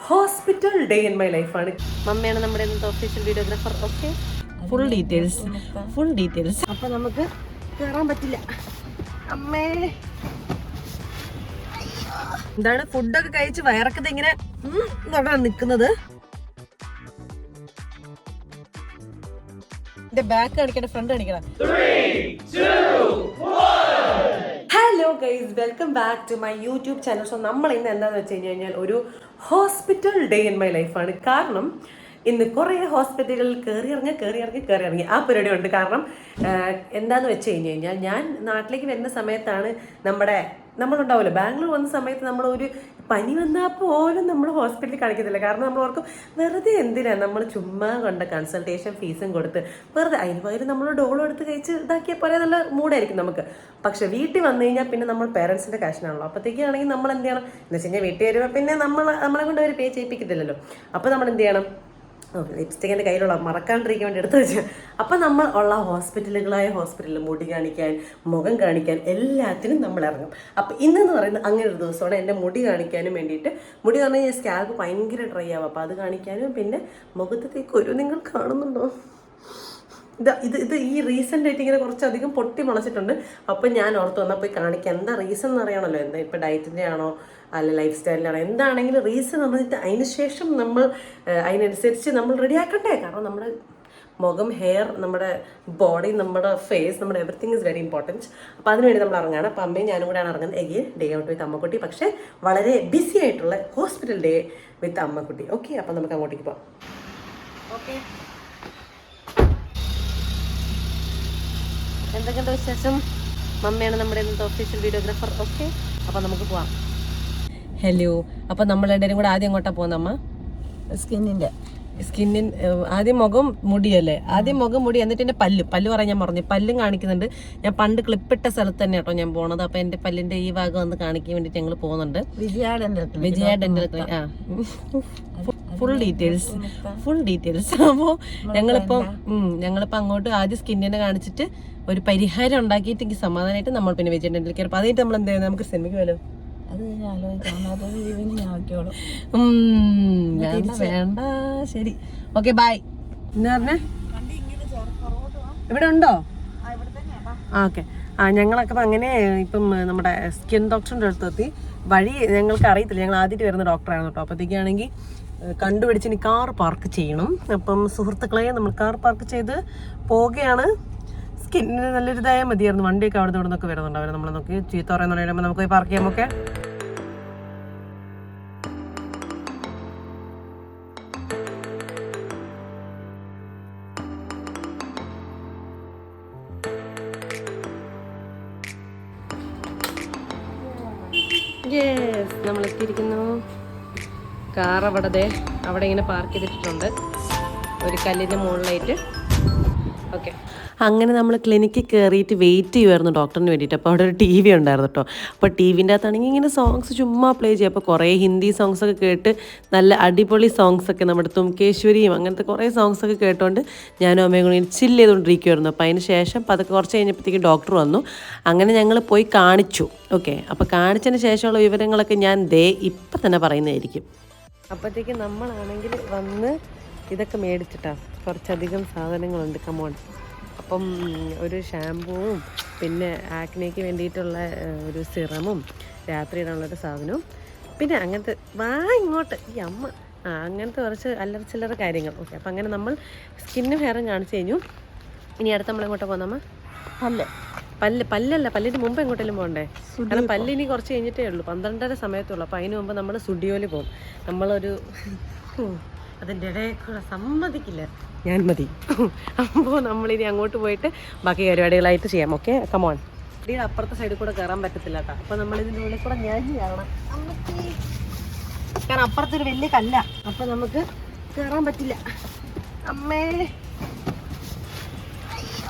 Hospital day in my ലൈഫാണ്. മമ്മയാണ് നമ്മുടെ ഇന്നത്തെ official videographer. Okay, full details. അപ്പൊ നമുക്ക് കയറാൻ പറ്റില്ല. അമ്മേ, എന്താണ് ഫുഡൊക്കെ കഴിച്ച് വയറൊക്കെ ഇങ്ങനെ നിക്കുന്നത്. എന്റെ ബാക്ക് കാണിക്കട്ടെ, ഫ്രണ്ട് കാണിക്കണം. Hello guys, welcome back to my YouTube channel. So നമ്മൾ ഇന്ന് എന്താണെന്ന് വെച്ച് കഴിഞ്ഞാൽ ഒരു ഹോസ്പിറ്റൽ ഡേ ഇൻ മൈ ലൈഫാണ്. കാരണം ഇന്ന് കുറേ ഹോസ്പിറ്റലുകളിൽ കയറി ഇറങ്ങി ആ പരിപാടി ഉണ്ട്. കാരണം എന്താന്ന് വെച്ച് കഴിഞ്ഞാൽ ഞാൻ നാട്ടിലേക്ക് വരുന്ന സമയത്താണ് നമ്മളുണ്ടാവില്ല, ബാംഗ്ലൂർ വന്ന സമയത്ത് നമ്മൾ ഒരു പനി വന്നാൽ പോലും നമ്മൾ ഹോസ്പിറ്റലിൽ കാണിക്കത്തില്ല. കാരണം നമ്മൾ ഓർക്കും വെറുതെ എന്തിനാണ് നമ്മൾ ചുമ്മാ കൊണ്ട് കൺസൾട്ടേഷൻ ഫീസും കൊടുത്ത് വെറുതെ അതിന് പകരം നമ്മൾ ഡോളും എടുത്ത് കഴിച്ച് ഇതാക്കിയാൽ പോലെ നല്ല മൂഡായിരിക്കും നമുക്ക്. പക്ഷെ വീട്ടിൽ വന്നു കഴിഞ്ഞാൽ പിന്നെ നമ്മൾ പേരൻസിന്റെ കാശിനാണല്ലോ. അപ്പോഴത്തേക്കാണെങ്കിൽ നമ്മൾ എന്ത് ചെയ്യണം എന്ന് വെച്ച് കഴിഞ്ഞാൽ വീട്ടിൽ വരുമ്പോൾ പിന്നെ നമ്മളെ കൊണ്ട് അവർ പേ ചെയ്യിപ്പിക്കത്തില്ലല്ലോ. അപ്പോൾ നമ്മൾ എന്ത് ചെയ്യണം, ലിപ്സ്റ്റിക് എൻ്റെ കയ്യിലുള്ള മറക്കാണ്ടിരിക്കാൻ വേണ്ടി എടുത്ത് വെച്ചാൽ അപ്പം നമ്മൾ ഉള്ള ഹോസ്പിറ്റലിൽ മുടി കാണിക്കാൻ, മുഖം കാണിക്കാൻ, എല്ലാത്തിനും നമ്മൾ ഇറങ്ങും. അപ്പം ഇന്നെന്ന് പറയുന്നത് അങ്ങനെ ഒരു ദിവസമാണ്. എൻ്റെ മുടി കാണിക്കാനും വേണ്ടിയിട്ട്, മുടി പറഞ്ഞു കഴിഞ്ഞാൽ സ്കാൽപ്പ് ഭയങ്കര ഡ്രൈ ആവും. അപ്പോൾ അത് കാണിക്കാനും, പിന്നെ മുഖത്തേക്ക് ഒരു നിങ്ങൾ കാണുന്നുണ്ടോ ഇത് ഈ റീസെൻ്റ് ആയിട്ട് ഇങ്ങനെ കുറച്ചധികം പൊട്ടി മുളച്ചിട്ടുണ്ട്. അപ്പം ഞാൻ ഓർത്ത് വന്നാൽ പോയി കാണിക്കാം. എന്താ റീസൺ എന്ന് അറിയണമല്ലോ. എന്താ ഇപ്പം ഡയറ്റിൻ്റെ ആണോ അല്ല ലൈഫ് സ്റ്റൈലിലാണോ, എന്താണെങ്കിലും റീസൺ പറഞ്ഞിട്ട് അതിന് ശേഷം നമ്മൾ അതിനനുസരിച്ച് നമ്മൾ റെഡി ആക്കണ്ടേ. കാരണം നമ്മുടെ മുഖം, ഹെയർ, നമ്മുടെ ബോഡി, നമ്മുടെ ഫേസ്, നമ്മുടെ എവറിത്തിങ് ഇസ് വെരി ഇമ്പോർട്ടൻറ്റ്. അപ്പോൾ അതിനുവേണ്ടി നമ്മൾ ഇറങ്ങുകയാണ്. അപ്പം അമ്മയും ഞാനും കൂടെയാണ് ഇറങ്ങുന്നത്. എഗെയിൻ ഡേ ഔട്ട് വിത്ത് അമ്മക്കുട്ടി, പക്ഷേ വളരെ ബിസി ആയിട്ടുള്ള ഹോസ്പിറ്റൽ ഡേ വിത്ത് അമ്മക്കുട്ടി. ഓക്കെ, അപ്പം നമുക്ക് അങ്ങോട്ടേക്ക് പോകാം. ഓക്കെ, എന്തൊക്കെയുണ്ട് വിശേഷം? മമ്മയാണ് നമ്മുടെ ഇന്നത്തെ ഒഫീഷ്യൽ വീഡിയോഗ്രാഫർ. ഓക്കെ, അപ്പം നമുക്ക് പോവാം. ഹലോ, അപ്പം നമ്മൾ രണ്ടുപേരും കൂടെ ആദ്യം എങ്ങോട്ടാ പോകുന്ന അമ്മ? സ്കിന്നിൻ ആദ്യം മുഖം, മുടിയല്ലേ? ആദ്യം മുഖം, മുടി, എന്നിട്ട് എൻ്റെ പല്ല് പറയാൻ ഞാൻ പറഞ്ഞു. പല്ലും കാണിക്കുന്നുണ്ട്. ഞാൻ പണ്ട് ക്ലിപ്പിട്ട സ്ഥലത്ത് തന്നെ കേട്ടോ ഞാൻ പോണത്. അപ്പം എൻ്റെ പല്ലിൻ്റെ ഈ ഭാഗം ഒന്ന് കാണിക്കാൻ വേണ്ടിയിട്ട് ഞങ്ങൾ പോകുന്നുണ്ട്. വിജയ ഡെന്റൽ ക്ലിനിക്. Full details. അപ്പോൾ ഞങ്ങളിപ്പോൾ അങ്ങോട്ട് ആദ്യം സ്കിന്നിനെ കാണിച്ചിട്ട് ഒരു പരിഹാരം ഉണ്ടാക്കിയിട്ട് എനിക്ക് സമാധാനമായിട്ട് നമ്മൾ പിന്നെ വിജയ ഡെന്റൽ കെയർ. അപ്പോൾ അതായിട്ട് നമ്മൾ എന്ത് ചെയ്യുന്നത്, നമുക്ക് ശ്രമിക്കുമല്ലോ. വേണ്ട, ശരി, ഓക്കെ, ബൈ. എന്താ പറഞ്ഞേ? ഇവിടെ ഉണ്ടോ? ഓക്കെ. ഞങ്ങളൊക്കെ അങ്ങനെ ഇപ്പം നമ്മുടെ സ്കിൻ ഡോക്ടറിൻ്റെ അടുത്തെത്തി. വഴി ഞങ്ങൾക്ക് അറിയത്തില്ല, ഞങ്ങൾ ആദ്യമായിട്ട് വരുന്ന ഡോക്ടറായിരുന്നു കേട്ടോ. അപ്പോഴത്തേക്കാണെങ്കിൽ കണ്ടുപിടിച്ച് ഇനി കാർ പാർക്ക് ചെയ്യണം. അപ്പം സുഹൃത്തുക്കളെ നമ്മൾ കാർ പാർക്ക് ചെയ്ത് പോവുകയാണ്. സ്കിന്നിന് നല്ലൊരു ഇതായാൽ മതിയായിരുന്നു. വണ്ടിയൊക്കെ അവിടെ നിന്നൊക്കെ വരുന്നുണ്ട്. അവർ നമ്മളെ നോക്കി ചീത്ത പറയുന്ന പറയുമ്പോൾ നമുക്ക് പോയി പാർക്ക് ചെയ്യാം. ഓക്കെ, യെസ്, നമ്മൾ എത്തിയിരിക്കുന്നു. കാർ അവിടെ ഇങ്ങനെ പാർക്ക് ചെയ്തിട്ടുണ്ട്, ഒരു കല്ലിൻ്റെ മുകളിലായിട്ട്. ഓക്കെ, അങ്ങനെ നമ്മൾ ക്ലിനിക്കിൽ കയറിയിട്ട് വെയിറ്റ് ചെയ്യുമായിരുന്നു ഡോക്ടറിന് വേണ്ടിയിട്ട്. അപ്പോൾ അവിടെ ഒരു ടി വി ഉണ്ടായിരുന്നു കേട്ടോ. അപ്പോൾ ടി വിൻ്റെ അകത്താണെങ്കിൽ ഇങ്ങനെ സോങ്സ് ചുമ്മാ പ്ലേ ചെയ്യും. അപ്പോൾ കുറേ ഹിന്ദി സോങ്സൊക്കെ കേട്ട് നല്ല അടിപൊളി സോങ്സൊക്കെ, നമ്മുടെ തുംകേശ്വരിയും അങ്ങനത്തെ കുറേ സോങ്സൊക്കെ കേട്ടുകൊണ്ട് ഞാനും അമ്മയും കൂടി ചില്ല് ചെയ്തുകൊണ്ടിരിക്കുമായിരുന്നു. അപ്പോൾ അതിന് ശേഷം അതൊക്കെ കുറച്ച് കഴിഞ്ഞപ്പോഴത്തേക്ക് ഡോക്ടർ വന്നു. അങ്ങനെ ഞങ്ങൾ പോയി കാണിച്ചു. ഓക്കെ, അപ്പോൾ കാണിച്ചതിന് ശേഷമുള്ള വിവരങ്ങളൊക്കെ ഞാൻ ഇപ്പം തന്നെ പറയുന്നതായിരിക്കും. അപ്പോഴത്തേക്ക് നമ്മളാണെങ്കിൽ വന്ന് ഇതൊക്കെ മേടിച്ചിട്ടാണ്. കുറച്ചധികം സാധനങ്ങളുണ്ട്. കമോൺ. അപ്പം ഒരു ഷാമ്പൂവും, പിന്നെ ആക്നയ്ക്ക് വേണ്ടിയിട്ടുള്ള ഒരു സിറമും, രാത്രി ഇടാനുള്ളൊരു സാധനവും, പിന്നെ അങ്ങനത്തെ ഇങ്ങോട്ട് ഈ അമ്മ അങ്ങനത്തെ കുറച്ച് അല്ലറ ചില്ലറ കാര്യങ്ങൾ. ഓക്കെ, അപ്പം അങ്ങനെ നമ്മൾ സ്കിന്നും ഹെയറും കാണിച്ചു കഴിഞ്ഞു. ഇനി അടുത്ത് നമ്മൾ എങ്ങോട്ടാണ് പോകുന്നമ്മ? പല്ലല്ല, പല്ലിന് മുമ്പ് എങ്ങോട്ടെങ്കിലും പോകണ്ടേ? കാരണം പല്ല് ഇനി കുറച്ച് കഴിഞ്ഞിട്ടേ ഉള്ളൂ, 12:30 സമയത്തുള്ളൂ. അപ്പോൾ അതിന് മുമ്പ് നമ്മൾ സ്റ്റുഡിയോയിൽ പോകും. നമ്മളൊരു അതിൻ്റെ ഇടയിൽ കൂടെ സമ്മതിക്കില്ല ഞാൻ, മതി. അപ്പോൾ നമ്മളിനി അങ്ങോട്ട് പോയിട്ട് ബാക്കി പരിപാടികളായിട്ട് ചെയ്യാം. Okay, come on. ഇതിൻ്റെ അപ്പുറത്തെ സൈഡിൽ കൂടെ കയറാൻ പറ്റത്തില്ല കേട്ടോ. അപ്പോൾ നമ്മളിതിൻ്റെ ഉള്ളിൽ കൂടെ ഞാൻ കയറണം. കാരണം അപ്പുറത്തൊരു വലിയ കല്ല, അപ്പോൾ നമുക്ക് കയറാൻ പറ്റില്ല. അമ്മേ,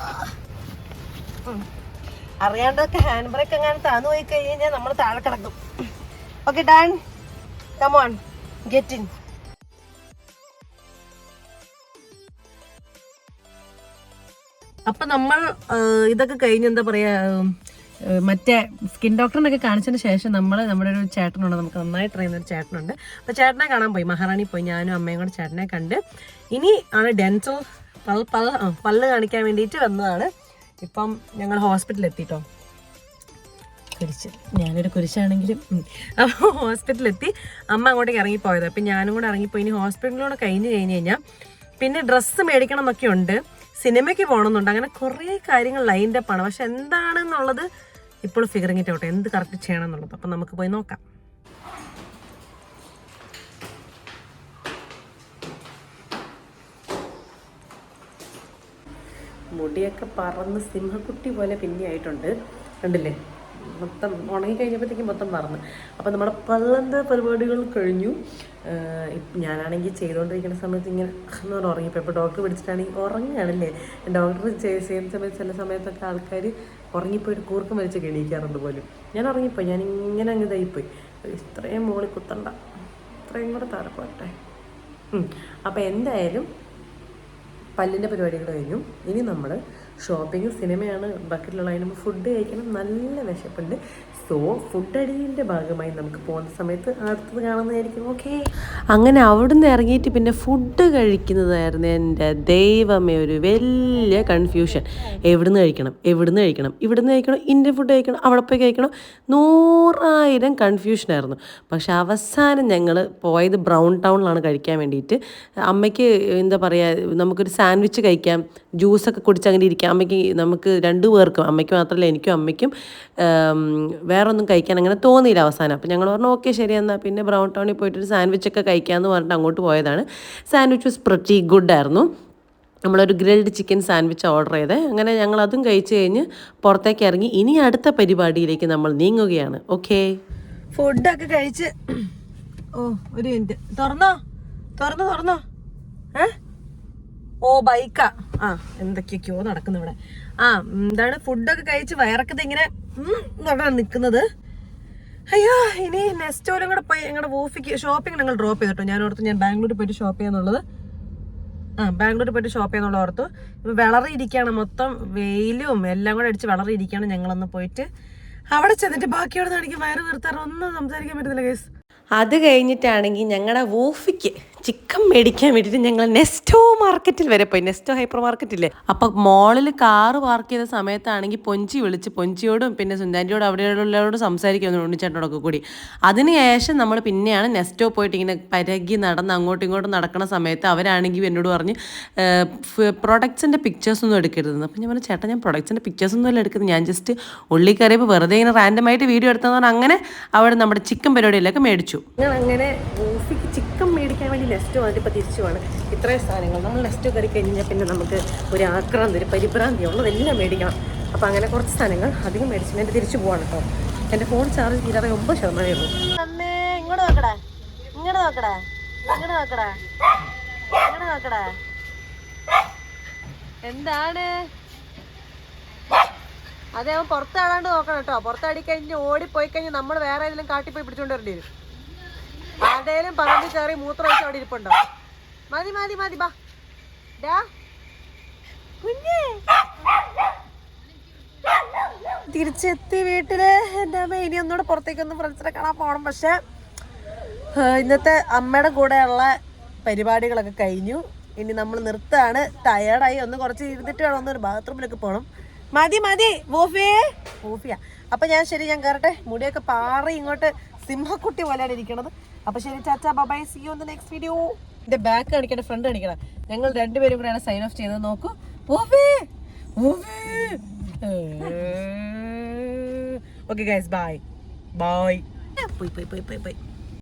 അറിയാണ്ടൊക്കെ ഹാൻഡ് ബ്രേക്ക് അങ്ങനെ താന്നു പോയി കഴിഞ്ഞാൽ നമ്മൾ താഴെ കിടക്കും. Okay, done, come on, get in. അപ്പം നമ്മൾ ഇതൊക്കെ കഴിഞ്ഞ് എന്താ പറയുക, മറ്റേ സ്കിൻ ഡോക്ടറിനൊക്കെ കാണിച്ചതിന് ശേഷം നമ്മുടെ ഒരു ചേട്ടനുണ്ട്, നമുക്ക് നന്നായിട്ട് അറിയുന്ന ഒരു ചേട്ടനുണ്ട്. അപ്പോൾ ചേട്ടനെ കാണാൻ പോയി, മഹാറാണി പോയി. ഞാനും അമ്മയും കൂടെ ചേട്ടനെ കണ്ട് ഇനി ആണ് ഡെൻറ്റൽ പല്ല് കാണിക്കാൻ വേണ്ടിയിട്ട് വന്നതാണ്. ഇപ്പം ഞങ്ങൾ ഹോസ്പിറ്റലിൽ എത്തിട്ടോ. ഞാനൊരു കുരിശാണെങ്കിലും അപ്പോൾ ഹോസ്പിറ്റലിലെത്തി. അമ്മ അങ്ങോട്ടേക്ക് ഇറങ്ങിപ്പോയത്, അപ്പം ഞാനും കൂടെ ഇറങ്ങിപ്പോയി. ഇനി ഹോസ്പിറ്റലിലൂടെ കഴിഞ്ഞ് കഴിഞ്ഞാൽ പിന്നെ ഡ്രസ്സ് മേടിക്കണം എന്നൊക്കെ ഉണ്ട്, സിനിമയ്ക്ക് പോകണമെന്നുണ്ട്, അങ്ങനെ കുറേ കാര്യങ്ങൾ ലൈൻ്റെ അപ്പാണ്. പക്ഷെ എന്താണെന്നുള്ളത് ഇപ്പോൾ ഫിഗറിങ് ഇറ്റ് ഔട്ട്, എന്ത് കറക്റ്റ് ചെയ്യണം എന്നുള്ളത്. അപ്പം നമുക്ക് പോയി നോക്കാം. മുടിയൊക്കെ പറന്ന് സിംഹക്കുട്ടി പോലെ പിന്നെ ആയിട്ടുണ്ട്, കണ്ടില്ലേ? മൊത്തം ഉണങ്ങി കഴിഞ്ഞപ്പോഴത്തേക്കും മൊത്തം പറന്ന്. അപ്പോൾ നമ്മുടെ പള്ളൻ്റെ പരിപാടികൾ കഴിഞ്ഞു. ഞാനാണെങ്കിൽ ചെയ്തുകൊണ്ടിരിക്കുന്ന സമയത്ത് ഇങ്ങനെ എന്ന് പറഞ്ഞാൽ ഉറങ്ങിപ്പോയി. ഇപ്പോൾ ഡോക്ടർ പിടിച്ചിട്ടാണെങ്കിൽ ഉറങ്ങുകയാണല്ലേ. ഡോക്ടർ ചെയ്യുന്ന സമയത്ത് ചില സമയത്തൊക്കെ ആൾക്കാർ ഉറങ്ങിപ്പോയിട്ട് കൂർക്കം വലിച്ച് എണീക്കാറുണ്ട് പോലും. ഞാൻ ഉറങ്ങിപ്പോയി, ഞാൻ ഇങ്ങനെ അങ്ങ് ഇതായിപ്പോയി. ഇത്രയും മുകളിൽ കുത്തണ്ട, ഇത്രയും കൂടെ താഴെ പോട്ടെ. അപ്പോൾ എന്തായാലും പല്ലിൻ്റെ പരിപാടികൾ കഴിഞ്ഞു. ഇനി നമ്മൾ ഷോപ്പിംഗ്, സിനിമയാണ് ബക്കറ്റിലുള്ള. അതിന് മുമ്പ് ഫുഡ് കഴിക്കണം, നല്ല വിശപ്പുണ്ട്. സോ ഫുഡ് അടിയുടെ ഭാഗമായി നമുക്ക് പോകുന്ന സമയത്ത് അടുത്തത് കാണുന്നതായിരിക്കും. ഓക്കെ, അങ്ങനെ അവിടുന്ന് ഇറങ്ങിയിട്ട് പിന്നെ ഫുഡ് കഴിക്കുന്നതായിരുന്നു എൻ്റെ ദൈവമേ ഒരു വലിയ കൺഫ്യൂഷൻ. എവിടുന്ന് കഴിക്കണം, ഇവിടുന്ന് കഴിക്കണം, ഇന്ത്യൻ ഫുഡ് കഴിക്കണം, അവിടെ പോയി കഴിക്കണം, 100,000 കൺഫ്യൂഷനായിരുന്നു. പക്ഷെ അവസാനം ഞങ്ങൾ പോയത് ബ്രൗൺ ടൗണിലാണ് കഴിക്കാൻ വേണ്ടിയിട്ട്. അമ്മയ്ക്ക് എന്താ പറയുക, നമുക്കൊരു സാൻഡ്വിച്ച് കഴിക്കാം, ജ്യൂസൊക്കെ കുടിച്ച് അങ്ങനെ ഇരിക്കാം. നമുക്ക് 2 പേർക്കും, അമ്മയ്ക്ക് മാത്രമല്ല എനിക്കും അമ്മയ്ക്കും വേറൊന്നും കഴിക്കാൻ അങ്ങനെ തോന്നിയില്ല അവസാനം. അപ്പോൾ ഞങ്ങൾ പറഞ്ഞു ഓക്കെ ശരി എന്നാൽ പിന്നെ ബ്രൗൺ ടൗണിൽ പോയിട്ടൊരു സാൻഡ്വിച്ചൊക്കെ കഴിക്കാമെന്ന് പറഞ്ഞിട്ട് അങ്ങോട്ട് പോയതാണ്. സാൻഡ്വിച്ച് വാസ് പ്രിറ്റി ഗുഡ് ആയിരുന്നു. നമ്മളൊരു ഗ്രിൽഡ് ചിക്കൻ സാൻഡ്വിച്ച് ഓർഡർ ചെയ്തേ. അങ്ങനെ ഞങ്ങൾ അതും കഴിച്ച് കഴിഞ്ഞ് പുറത്തേക്ക് ഇറങ്ങി. ഇനി അടുത്ത പരിപാടിയിലേക്ക് നമ്മൾ നീങ്ങുകയാണ്. ഓക്കെ, ഫുഡൊക്കെ കഴിച്ച് ഒരു മിനിറ്റ് തുറന്നോ ബൈക്കാ എന്തൊക്കെയൊക്കെയോ നടക്കുന്നു ഇവിടെ. എന്താണ് ഫുഡൊക്കെ കഴിച്ച് വയറൊക്കെ ഇങ്ങനെ നിൽക്കുന്നത്. അയ്യോ, ഇനി നെസ്റ്റോലും കൂടെ പോയി ഞങ്ങളുടെ വൂഫിക്ക് ഷോപ്പിംഗ് ഞങ്ങൾ ഡ്രോപ്പ് ചെയ്തിട്ടോ. ഞാൻ ഓർത്തു ഞാൻ ബാംഗ്ലൂരിൽ പോയിട്ട് ഷോപ്പ് ചെയ്യാന്നുള്ളത്. ബാംഗ്ലൂരിൽ പോയിട്ട് ഷോപ്പ് ചെയ്യാന്നുള്ള ഓർത്തു. ഇപ്പം വിളറിയിരിക്കുകയാണ്, മൊത്തം വെയിലും എല്ലാം കൂടെ അടിച്ച് വിളറിയിരിക്കുകയാണ്. ഞങ്ങളൊന്ന് പോയിട്ട് അവിടെ ചെന്നിട്ട് ബാക്കിയോട് കാണിക്കും വയറ് നിർത്താറ് ഒന്നും സംസാരിക്കാൻ പറ്റുന്നില്ല കേസ്. അത് കഴിഞ്ഞിട്ടാണെങ്കിൽ ഞങ്ങളുടെ വൂഫിക്ക് ചിക്കൻ മേടിക്കാൻ വേണ്ടിയിട്ട് ഞങ്ങൾ നെസ്റ്റോ മാർക്കറ്റിൽ വരെ പോയി. നെസ്റ്റോ ഹൈപ്പർ മാർക്കറ്റില്ലേ, അപ്പം മോളിൽ കാറ് പാർക്ക് ചെയ്ത സമയത്താണെങ്കിൽ പൊഞ്ചിയോടും പിന്നെ സുന്ദാൻ്റിയോടും അവിടെയുള്ളവരോട് സംസാരിക്കുന്നു, ഉണ്ണിച്ചേട്ടനോടൊക്കെ കൂടി. അതിനുശേഷം നമ്മൾ പിന്നെയാണ് നെസ്റ്റോ പോയിട്ട് ഇങ്ങനെ പരകി നടന്ന് അങ്ങോട്ടും ഇങ്ങോട്ടും നടക്കുന്ന സമയത്ത് അവരാണെങ്കിൽ എന്നോട് പറഞ്ഞ് പ്രൊഡക്ട്സിൻ്റെ പിക്ചേഴ്സൊന്നും എടുക്കരുതെന്ന്. അപ്പം ഞാൻ പറഞ്ഞു ചേട്ടാ ഞാൻ പ്രൊഡക്ട്സിൻ്റെ പിക്ചേഴ്സൊന്നും അല്ല എടുക്കുന്നത്, ഞാൻ ജസ്റ്റ് ഉള്ളിൽ കയറിയപ്പോൾ വെറുതെ ഇങ്ങനെ റാൻഡമായിട്ട് വീഡിയോ എടുത്തതെന്ന് പറഞ്ഞാൽ അങ്ങനെ അവിടെ നമ്മുടെ ചിക്കൻ പരിപാടിയിലൊക്കെ മേടിച്ചു. അങ്ങനെ വൂഫിക്ക് ചിക്കൻ മേടിക്കാൻ വേണ്ടി നെസ്റ്റോ വന്നിട്ട് ഇപ്പോൾ തിരിച്ചു പോവാണ്. ഇത്രയും സാധനങ്ങൾ നമ്മൾ നെസ്റ്റോ കയറി കഴിഞ്ഞാൽ പിന്നെ നമുക്ക് ഒരു ആക്രാന്തി, ഒരു പരിഭ്രാന്തി ഉള്ളതെല്ലാം മേടിക്കണം. അപ്പോൾ അങ്ങനെ കുറച്ച് സാധനങ്ങൾ അധികം മേടിച്ചു എൻ്റെ തിരിച്ചു പോവാണ് കേട്ടോ. എൻ്റെ ഫോൺ ചാർജ് 29% ഉള്ളൂ. അമ്മേ ഇങ്ങോട്ട് നോക്കടാ എന്താണ് അതെ, അവൻ പുറത്താടാണ്ട് നോക്കണം കേട്ടോ. പുറത്താടി കഴിഞ്ഞ് ഓടിപ്പോയി കഴിഞ്ഞാൽ നമ്മൾ വേറെ ഏതെങ്കിലും കാട്ടിപ്പോയി പിടിച്ചോണ്ട് വരേണ്ടി വരും. ആരുടെയും പറമ്പിൽ കയറി മൂത്രം വെച്ച് അവിടെ ഇരിപ്പുണ്ടോ? മതി ബാ കുഞ്ഞേ. തിരിച്ചെത്തി വീട്ടില്. എൻ്റെ അമ്മ ഇനി ഒന്നുകൂടെ പുറത്തേക്കൊന്ന് ഫ്രണ്ട്സിനെ കാണാൻ പോകണം. പക്ഷെ ഇന്നത്തെ അമ്മയുടെ കൂടെയുള്ള പരിപാടികളൊക്കെ കഴിഞ്ഞു. ഇനി നമ്മൾ നിർത്താണ്. ടയേർഡായി, ഒന്ന് കുറച്ച് ഇരുന്നിട്ട് വേണം ഒന്നൊരു ബാത്റൂമിലൊക്കെ പോകണം. മതി വൂഫിയ. അപ്പം ഞാൻ കയറട്ടെ. മുടിയൊക്കെ പാറി ഇങ്ങോട്ട് സിംഹക്കുട്ടി പോലെയാണ് ഇരിക്കണത്. അപ്പോൾ ശരി, ചാച്ചാ bye, see you in the next video. എൻ്റെ ബാക്ക് കാണിക്കണം, ഫ്രണ്ട് കാണിക്കണം. ഞങ്ങൾ രണ്ടുപേരും കൂടെയാണ് സൈൻ ഓഫ് ചെയ്യുന്നത്. നോക്കൂ, ഓക്കെ ഗൈസ്, ബൈ. പോയി.